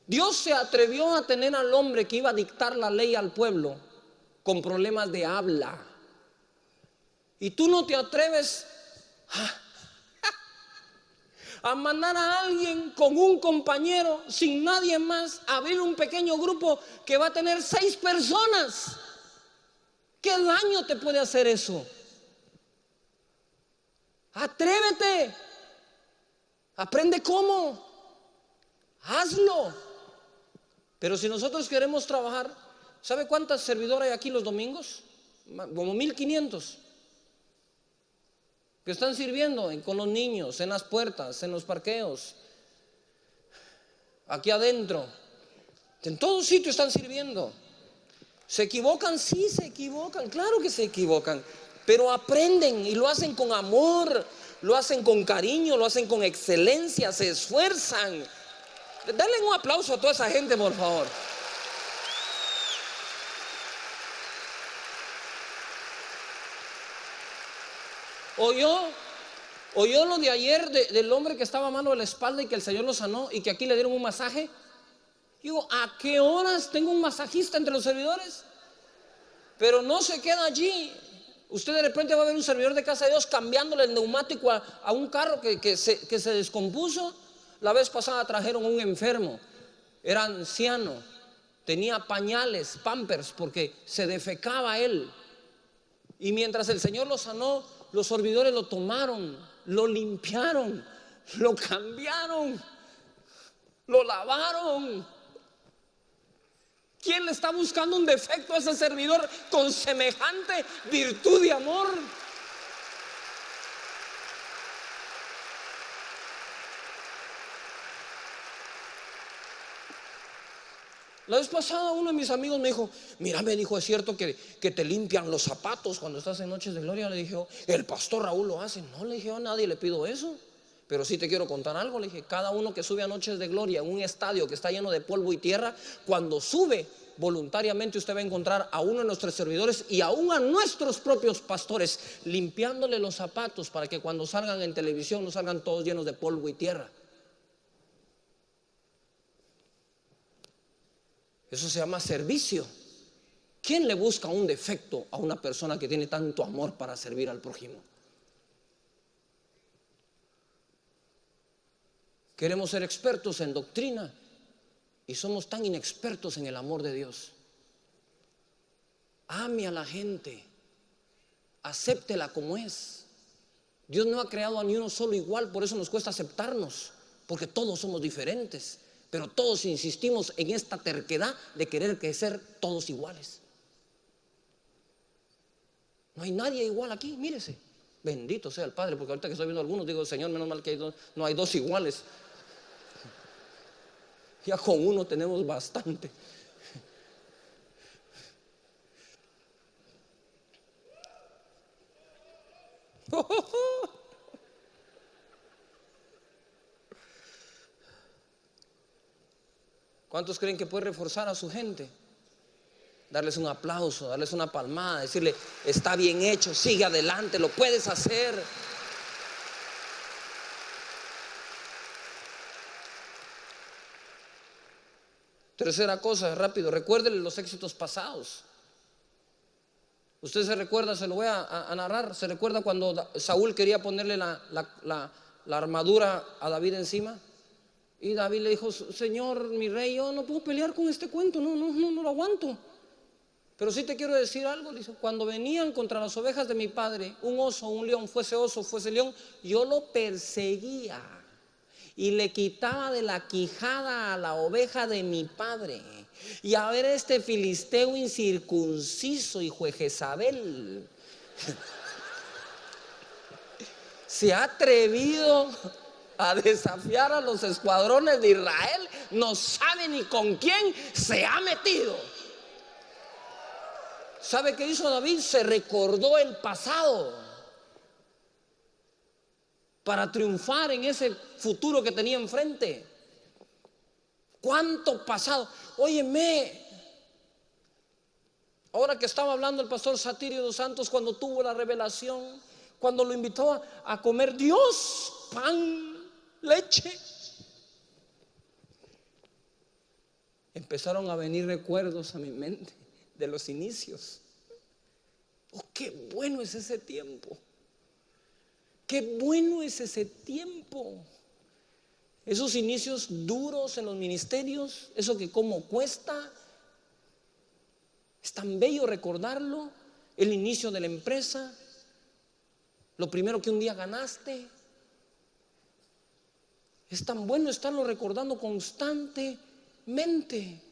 Dios se atrevió a tener al hombre que iba a dictar la ley al pueblo con problemas de habla. Y tú no te atreves a mandar a alguien con un compañero, sin nadie más, a abrir un pequeño grupo que va a tener 6 personas. ¿Qué daño te puede hacer eso? Atrévete. Aprende cómo. Hazlo. Pero si nosotros queremos trabajar, ¿sabe cuántas servidoras hay aquí los domingos? Como 1500. Que están sirviendo con los niños, en las puertas, en los parqueos, aquí adentro, en todos sitios están sirviendo. ¿Se equivocan? Sí, se equivocan, claro que se equivocan, pero aprenden y lo hacen con amor, lo hacen con cariño, lo hacen con excelencia, se esfuerzan. Dale un aplauso a toda esa gente, por favor. Oyó lo de ayer del hombre que estaba malo de la espalda y que el Señor lo sanó y que aquí le dieron un masaje. Digo, ¿a qué horas tengo un masajista entre los servidores? Pero no se queda allí. Usted de repente va a ver un servidor de casa de Dios cambiándole el neumático a un carro que se descompuso. La vez pasada trajeron a un enfermo, era anciano, tenía pañales, pampers, porque se defecaba él. Y mientras el Señor lo sanó, los servidores lo tomaron, lo limpiaron, lo cambiaron, lo lavaron. ¿Quién le está buscando un defecto a ese servidor con semejante virtud de amor? La vez pasada uno de mis amigos me dijo: mira, me dijo, ¿es cierto que te limpian los zapatos cuando estás en Noches de Gloria? Le dije: el pastor Raúl lo hace. No, le dije, a nadie le pido eso. Pero sí te quiero contar algo. Le dije: cada uno que sube a Noches de Gloria en un estadio que está lleno de polvo y tierra, cuando sube voluntariamente usted va a encontrar a uno de nuestros servidores y aún a nuestros propios pastores limpiándole los zapatos para que cuando salgan en televisión no salgan todos llenos de polvo y tierra. Eso se llama servicio. ¿Quién le busca un defecto a una persona que tiene tanto amor para servir al prójimo? Queremos ser expertos en doctrina y somos tan inexpertos en el amor de Dios. Ame a la gente, acéptela como es. Dios no ha creado a ni uno solo igual, por eso nos cuesta aceptarnos, porque todos somos diferentes. Pero todos insistimos en esta terquedad de querer ser todos iguales. No hay nadie igual aquí, mírese. Bendito sea el Padre, porque ahorita que estoy viendo algunos digo: Señor, menos mal que no hay dos iguales. Ya con uno tenemos bastante. ¿Cuántos creen que puede reforzar a su gente? Darles un aplauso, darles una palmada, decirle: está bien hecho, sigue adelante, lo puedes hacer. Tercera cosa, rápido, recuérdele los éxitos pasados. Usted se recuerda, se lo voy a narrar. ¿Se recuerda cuando Saúl quería ponerle la armadura a David encima? Y David le dijo: Señor, mi rey, yo no puedo pelear con este cuento, no lo aguanto. Pero sí te quiero decir algo, dice: cuando venían contra las ovejas de mi padre, un oso, un león, fuese oso, fuese león, yo lo perseguía y le quitaba de la quijada a la oveja de mi padre. Y a ver, este filisteo incircunciso, hijo de Jezabel, se ha atrevido a desafiar a los escuadrones de Israel. No sabe ni con quién se ha metido. ¿Sabe qué hizo David? Se recordó el pasado para triunfar en ese futuro que tenía enfrente. ¿Cuánto pasado? Óyeme, ahora que estaba hablando el pastor Satirio dos Santos, cuando tuvo la revelación, cuando lo invitó a comer Dios pan, leche, empezaron a venir recuerdos a mi mente de los inicios. Oh, qué bueno es ese tiempo. Qué bueno es ese tiempo. Esos inicios duros en los ministerios, eso que como cuesta. Es tan bello recordarlo. El inicio de la empresa, lo primero que un día ganaste. Es tan bueno estarlo recordando constantemente,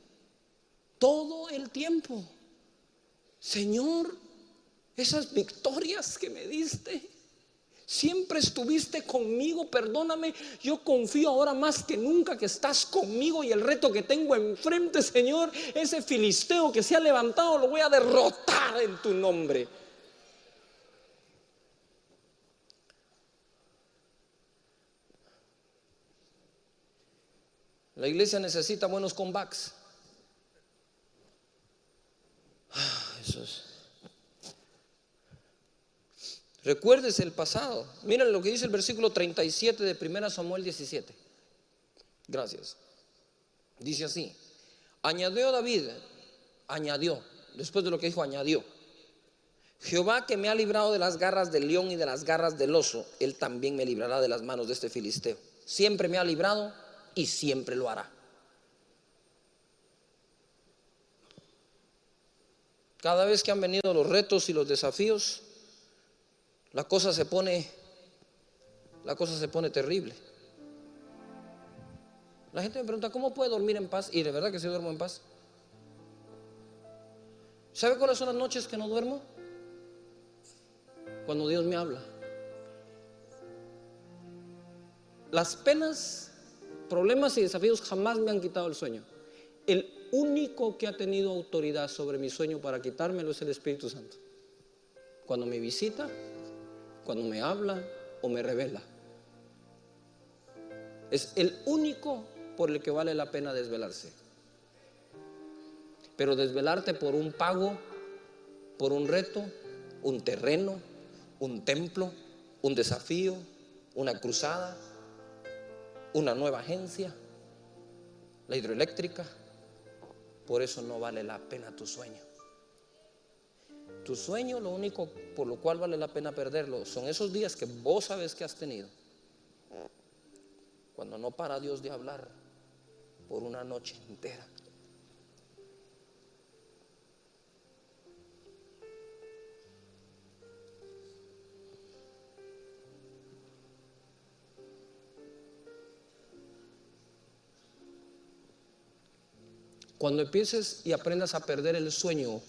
todo el tiempo. Señor, esas victorias que me diste, siempre estuviste conmigo, perdóname, yo confío ahora más que nunca que estás conmigo, y el reto que tengo enfrente, Señor, ese filisteo que se ha levantado, lo voy a derrotar en tu nombre. La iglesia necesita buenos comebacks. Eso es. Recuérdese el pasado. Miren lo que dice el versículo 37 de 1 Samuel 17. Gracias. Dice así: añadió David, después de lo que dijo, añadió: Jehová, que me ha librado de las garras del león y de las garras del oso, él también me librará de las manos de este filisteo. Siempre me ha librado y siempre lo hará. Cada vez que han venido los retos y los desafíos, la cosa se pone terrible. La gente me pregunta: ¿cómo puede dormir en paz? Y de verdad que sí duermo en paz. ¿Sabe cuáles son las noches que no duermo? Cuando Dios me habla. Las penas, problemas y desafíos jamás me han quitado el sueño. El único que ha tenido autoridad sobre mi sueño para quitármelo es el Espíritu Santo. Cuando me visita, cuando me habla o me revela. Es el único por el que vale la pena desvelarse. Pero desvelarte por un pago, por un reto, un terreno, un templo, un desafío, una cruzada, una nueva agencia, la hidroeléctrica, por eso no vale la pena tu sueño. Tu sueño, lo único por lo cual vale la pena perderlo son esos días que vos sabes que has tenido, cuando no para Dios de hablar por una noche entera. Cuando empieces y aprendas a perder el sueño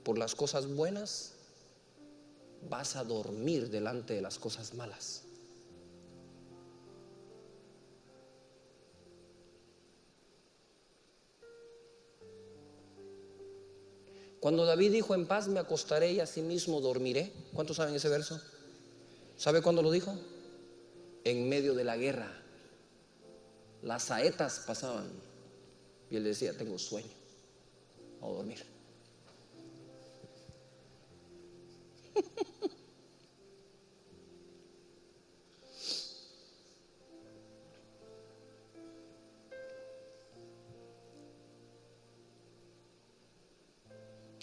por las cosas buenas, vas a dormir delante de las cosas malas. Cuando David dijo: en paz me acostaré y asimismo dormiré. ¿Cuántos saben ese verso? ¿Sabe cuándo lo dijo? En medio de la guerra. Las saetas pasaban y él decía: tengo sueño, voy a dormir.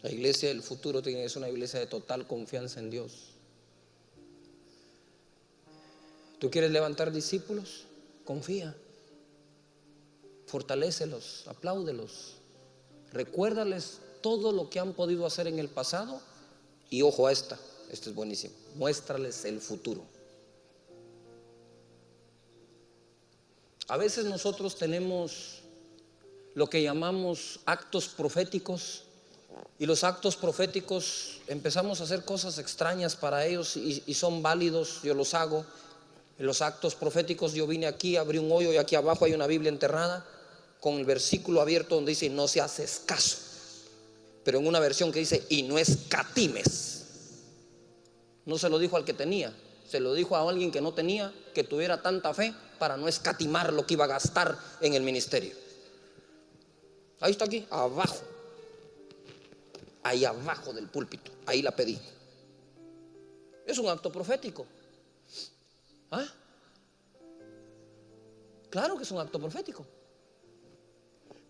La iglesia del futuro tiene que ser una iglesia de total confianza en Dios. ¿Tú quieres levantar discípulos? Confía, fortalécelos, apláudelos, recuérdales todo lo que han podido hacer en el pasado. Y ojo a esta es buenísimo: muéstrales el futuro. A veces nosotros tenemos lo que llamamos actos proféticos, y los actos proféticos empezamos a hacer cosas extrañas para ellos y son válidos. Yo los hago. En los actos proféticos yo vine aquí, abrí un hoyo y aquí abajo hay una Biblia enterrada con el versículo abierto donde dice: no se haces caso. Pero en una versión que dice: y no escatimes. No se lo dijo al que tenía, se lo dijo a alguien que no tenía, que tuviera tanta fe para no escatimar lo que iba a gastar en el ministerio. Ahí está, aquí abajo, ahí abajo del púlpito, ahí la pedí. Es un acto profético. ¿Ah? Claro que es un acto profético.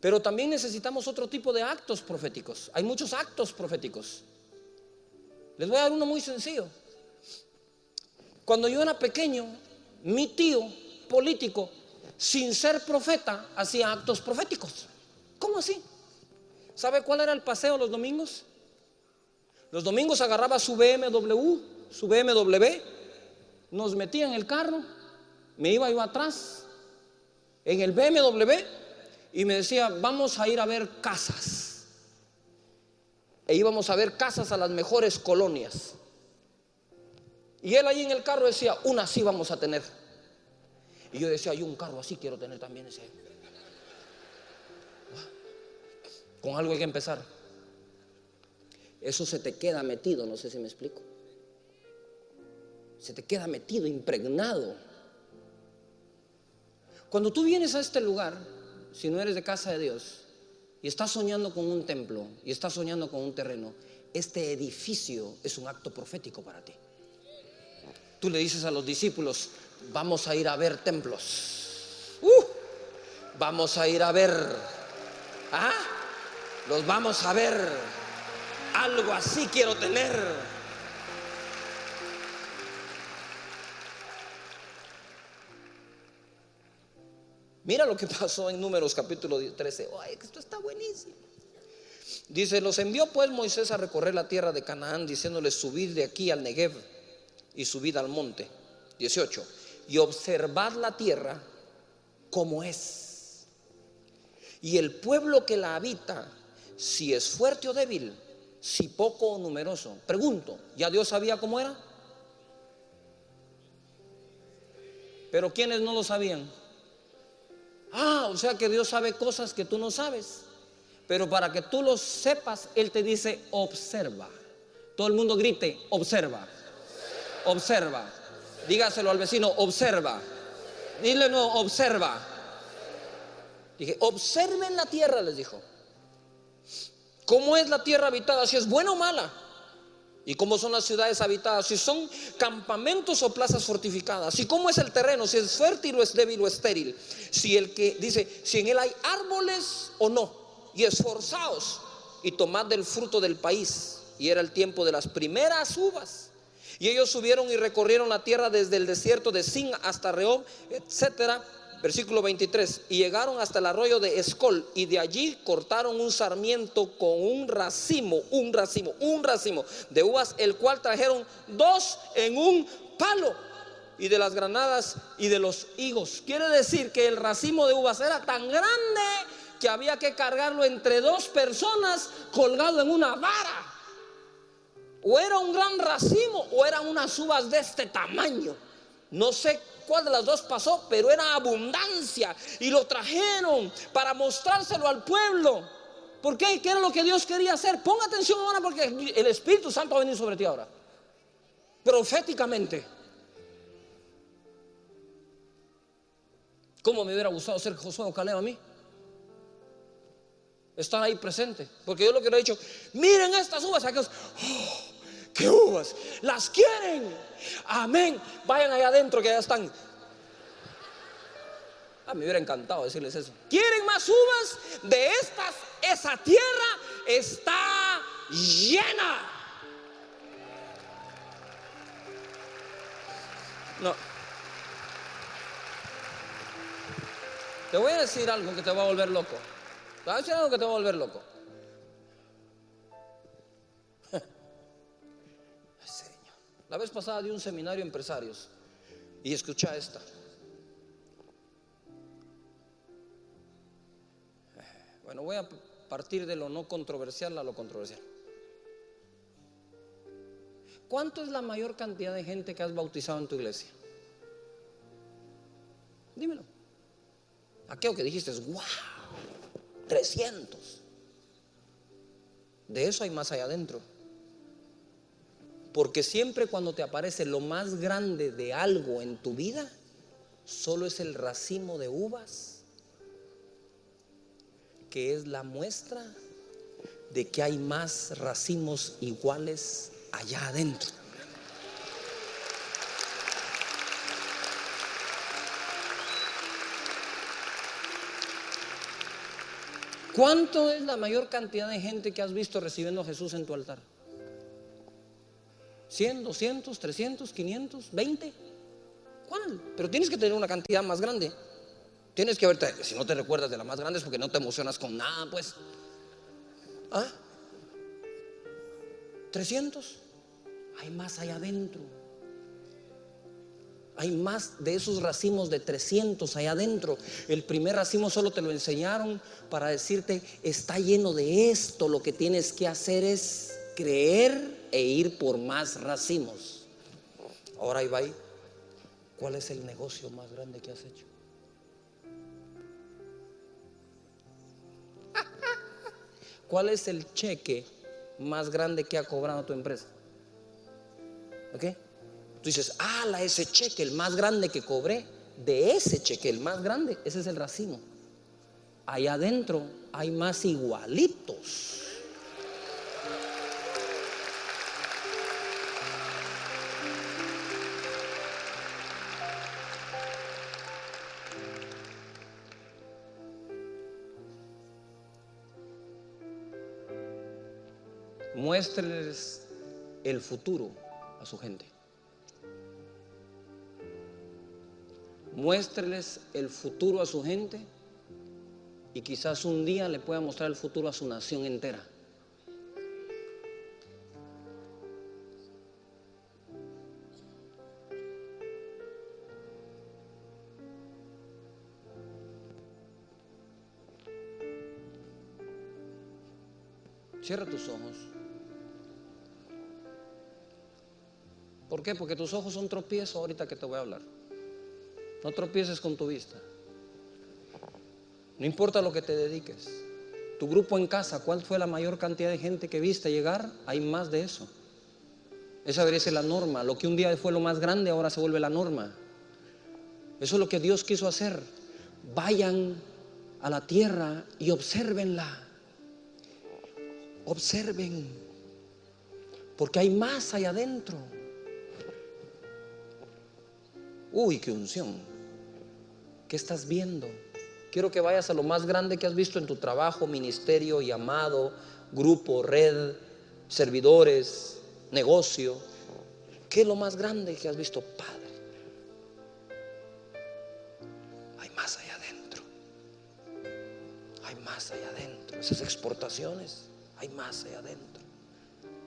Pero también necesitamos otro tipo de actos proféticos. Hay muchos actos proféticos. Les voy a dar uno muy sencillo. Cuando yo era pequeño, mi tío político, sin ser profeta, hacía actos proféticos. ¿Cómo así? ¿Sabe cuál era el paseo los domingos? Los domingos agarraba su BMW, nos metía en el carro, me iba yo atrás en el BMW y me decía: vamos a ir a ver casas. E íbamos a ver casas a las mejores colonias. Y él ahí en el carro decía: una así vamos a tener. Y yo decía: yo un carro así quiero tener también ese. Con algo hay que empezar. Eso se te queda metido, no sé si me explico. Se te queda metido, impregnado. Cuando tú vienes a este lugar, si no eres de casa de Dios, y estás soñando con un templo, y estás soñando con un terreno, este edificio es un acto profético para ti. Tú le dices a los discípulos: vamos a ir a ver templos. Vamos a ir a ver. Los vamos a ver. Algo así quiero tener. Mira lo que pasó en Números capítulo 13. Ay, esto está buenísimo. Dice: los envió pues Moisés a recorrer la tierra de Canaán, diciéndoles: subid de aquí al Negev y subid al monte. 18. Y observad la tierra como es, y el pueblo que la habita, si es fuerte o débil, si poco o numeroso. Pregunto: ¿ya Dios sabía cómo era? Pero ¿quiénes no lo sabían? O sea que Dios sabe cosas que tú no sabes. Pero para que tú lo sepas, Él te dice: observa. Todo el mundo grite: observa. Observa. Dígaselo al vecino: observa. Dile: no, observa. Dije: observen la tierra, les dijo. ¿Cómo es la tierra habitada? Si es buena o mala. ¿Y cómo son las ciudades habitadas? Si son campamentos o plazas fortificadas. ¿Y cómo es el terreno? Si es fértil o es débil o estéril. Si el que dice: si en él hay árboles o no. Y esforzaos y tomad del fruto del país. Y era el tiempo de las primeras uvas. Y ellos subieron y recorrieron la tierra desde el desierto de Sin hasta Rehob, etcétera. Versículo 23. Y llegaron hasta el arroyo de Escol, y de allí cortaron un sarmiento con un racimo de uvas, el cual trajeron 2 en un palo, y de las granadas y de los higos. Quiere decir que el racimo de uvas era tan grande que había que cargarlo entre 2 personas colgado en una vara. O era un gran racimo o eran unas uvas de este tamaño. No sé cuál de las dos pasó, pero era abundancia. Y lo trajeron para mostrárselo al pueblo. ¿Por qué? ¿Qué era lo que Dios quería hacer? Ponga atención ahora, porque el Espíritu Santo va a venir sobre ti ahora. Proféticamente. ¿Cómo me hubiera gustado ser Josué o Caleb a mí? Estar ahí presente. Porque yo lo que le he dicho, miren estas uvas, aquellos, oh, ¿qué uvas? ¿Las quieren? Amén. Vayan allá adentro que ya están. Me hubiera encantado decirles eso. ¿Quieren más uvas? De estas, esa tierra está llena. No. Te voy a decir algo que te va a volver loco. Te voy a decir algo que te va a volver loco. Señor. La vez pasada di un seminario de empresarios y escucha esta. Bueno, voy a partir de lo no controversial a lo controversial. ¿Cuánto es la mayor cantidad de gente que has bautizado en tu iglesia? Dímelo. Aquello que dijiste es wow, 300. De eso hay más allá adentro. Porque siempre cuando te aparece lo más grande de algo en tu vida, solo es el racimo de uvas, que es la muestra de que hay más racimos iguales allá adentro. ¿Cuánto es la mayor cantidad de gente que has visto recibiendo a Jesús en tu altar? ¿100, 200, 300, 500, 20? ¿Cuál? Pero tienes que tener una cantidad más grande. Tienes que verte, si no te recuerdas de la más grande es porque no te emocionas con nada, pues. ¿Ah? 300. Hay más allá adentro. Hay más de esos racimos de 300 allá adentro. El primer racimo solo te lo enseñaron para decirte, está lleno de esto. Lo que tienes que hacer es creer e ir por más racimos. Ahora ahí va ahí. ¿Cuál es el negocio más grande que has hecho? ¿Cuál es el cheque más grande que ha cobrado tu empresa? ¿Ok? Tú dices, ese cheque, el más grande que cobré, de ese cheque, el más grande, ese es el racimo. Allá adentro hay más igualitos. Muéstreles el futuro a su gente. Muéstreles el futuro a su gente y quizás un día le pueda mostrar el futuro a su nación entera. Cierra tus ojos. ¿Por qué? Porque tus ojos son tropiezo ahorita que te voy a hablar. No tropieces con tu vista. No importa lo que te dediques. Tu grupo en casa, ¿cuál fue la mayor cantidad de gente que viste llegar? Hay más de eso. Esa debería ser la norma. Lo que un día fue lo más grande ahora se vuelve la norma. Eso es lo que Dios quiso hacer. Vayan a la tierra y obsérvenla. Observen. Porque hay más allá adentro. Uy, qué unción. ¿Qué estás viendo? Quiero que vayas a lo más grande que has visto en tu trabajo, ministerio, llamado, grupo, red, servidores, negocio. ¿Qué es lo más grande que has visto, Padre? Hay más allá adentro. Hay más allá adentro. Esas exportaciones, hay más allá adentro.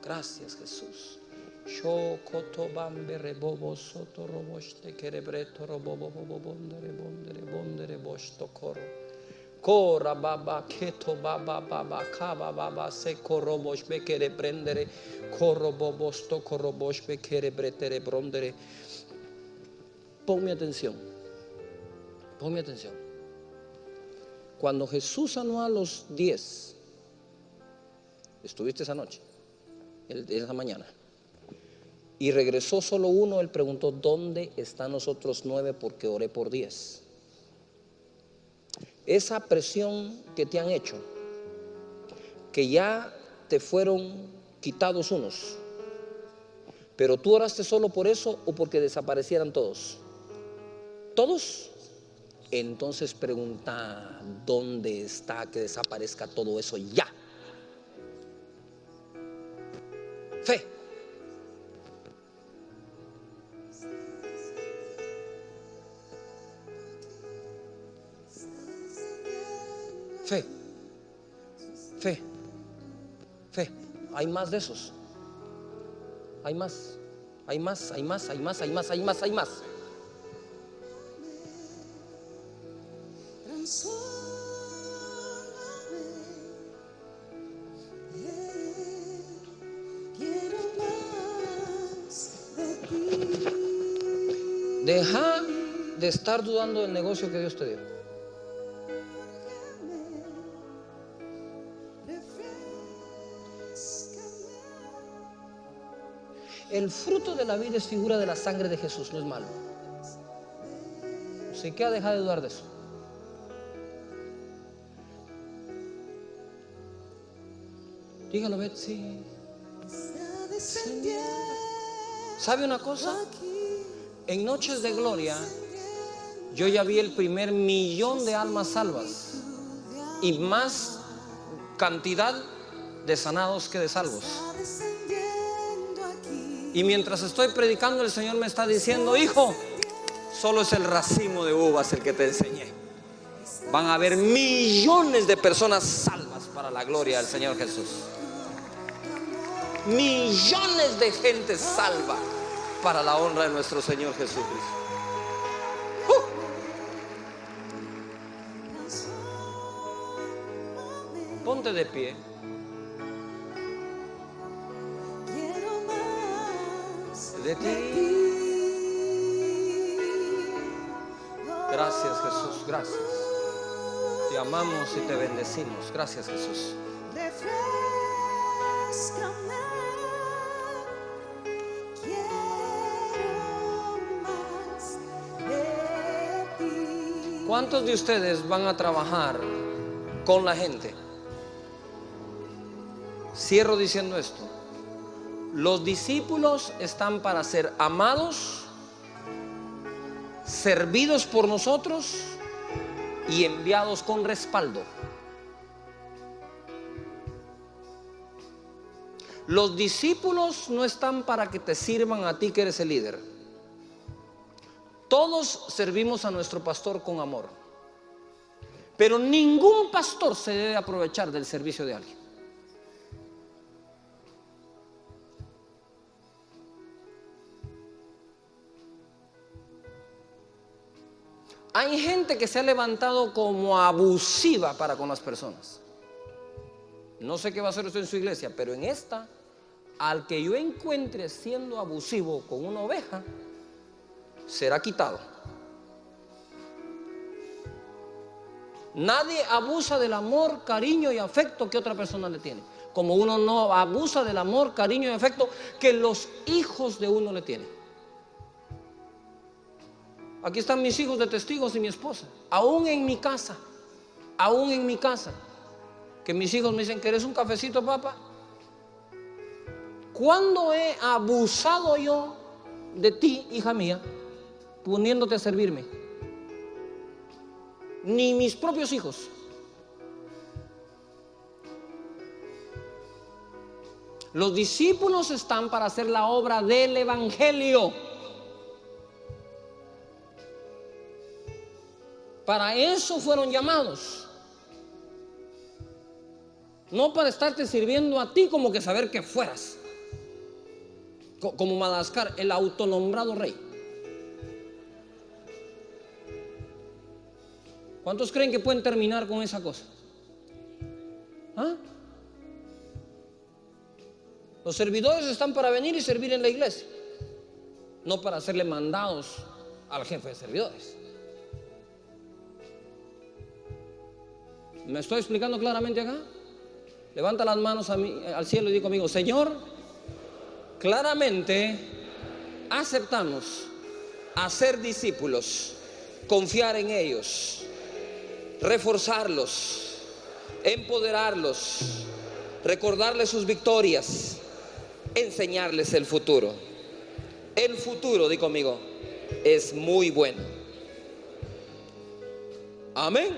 Gracias, Jesús. Yo cotobambe rebobo soto roboste kerebreto robobo bondere bondere bondere bosto coro cora baba keto baba baba kaba baba se corobosh bekere prendere corobobosto corobosh bekere bretere brondere. Ponme atención. Ponme atención. Cuando Jesús sanó a los 10, estuviste esa noche, esa mañana, y regresó solo uno, él preguntó, ¿dónde están los otros 9? Porque oré por 10. esa presión que te han hecho, que ya te fueron quitados unos, pero tú oraste solo por eso o porque desaparecieran todos. ¿Todos? Entonces pregunta, ¿dónde está que desaparezca todo eso ya? Fe. Fe. Fe. Fe. Hay más de esos. Hay más. Hay más, hay más, hay más, hay más, hay más, hay más. Deja de estar dudando del negocio que Dios te dio. El fruto de la vida es figura de la sangre de Jesús, no es malo. Así que deja de dudar de eso. Dígalo, Betsy. ¿Sabe una cosa? En Noches de Gloria yo ya vi el primer 1.000.000 de almas salvas y más cantidad de sanados que de salvos. Y mientras estoy predicando, el Señor me está diciendo: hijo, solo es el racimo de uvas el que te enseñé. Van a haber millones de personas salvas para la gloria del Señor Jesús. Millones de gente salva para la honra de nuestro Señor Jesucristo. Ponte de pie. De ti. Gracias, Jesús, gracias. Te amamos y te bendecimos. Gracias, Jesús. ¿Cuántos de ustedes van a trabajar con la gente? Cierro diciendo esto: los discípulos están para ser amados, servidos por nosotros y enviados con respaldo. Los discípulos no están para que te sirvan a ti que eres el líder. Todos servimos a nuestro pastor con amor, pero ningún pastor se debe aprovechar del servicio de alguien. Hay gente que se ha levantado como abusiva para con las personas. No sé qué va a hacer usted en su iglesia, pero en esta, al que yo encuentre siendo abusivo con una oveja, será quitado. Nadie abusa del amor, cariño y afecto que otra persona le tiene, como uno no abusa del amor, cariño y afecto que los hijos de uno le tienen. Aquí están mis hijos de testigos y mi esposa. Aún en mi casa, que mis hijos me dicen: ¿querés un cafecito, papá? ¿Cuándo he abusado yo de ti, hija mía, poniéndote a servirme? Ni mis propios hijos. Los discípulos están para hacer la obra del evangelio. Para eso fueron llamados. No para estarte sirviendo a ti como que saber que fueras como Madagascar, el autonombrado rey. ¿Cuántos creen que pueden terminar con esa cosa? ¿Ah? Los servidores están para venir y servir en la iglesia, no para hacerle mandados al jefe de servidores. ¿Me estoy explicando claramente acá? Levanta las manos al cielo y di conmigo: Señor, claramente aceptamos hacer discípulos, confiar en ellos, reforzarlos, empoderarlos, recordarles sus victorias, enseñarles el futuro. El futuro, di conmigo, es muy bueno. Amén.